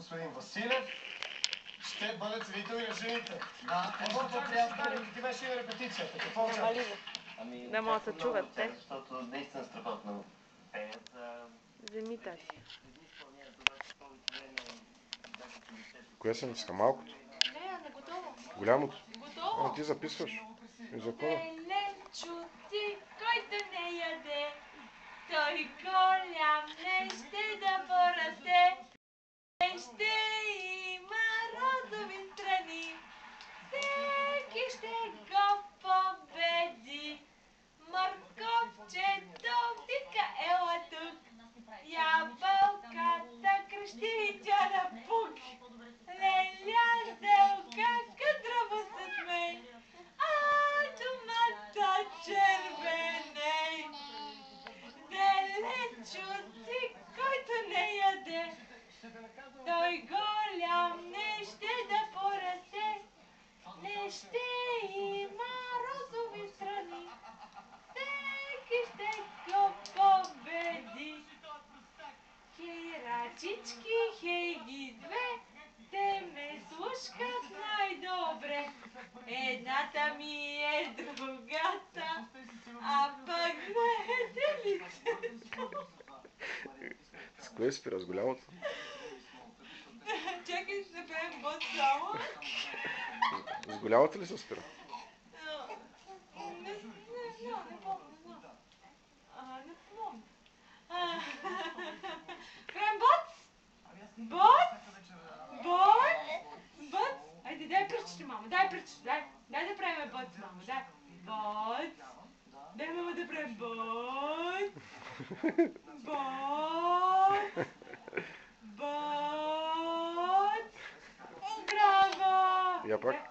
господин Василев ще бъдат свидетели на жените. Да, какво трябва да ти беше репетицията? Какво очакваш? Не могат да се чуват те. Защото наистина страхотно пеят. Земите. Коя се натиска? Малкото? Не готово. Голямото? Готово. А, ти записваш. И за кого? Еленчо ти, който не яде, той голям не ще да порасте. Не ще има розови страни, всеки ще го победи. Морковчето вика, ела тук, ябълката крещи тя на пук. Леля зелка, къдраво се смей, а томата червеней. Еленчо ти, който не яде, той голям не ще да порасте, не ще има розови страни, всеки ще го победи. Хей, рачички, хей ги две, те ме слушкат най-добре. Едната ми е другата, а пък знаете ли С кое спира? С голямото? Чакай, ще направим бот само. С голямото ли се спира? Не помня. Не помня. Правим бот? Бот? Айде, дай пръчите, мамо, дай пръчите, дай да правим бот, мамо, дай. Бот. Дай, мама, да правим бот. Бот. Браво! Я пак?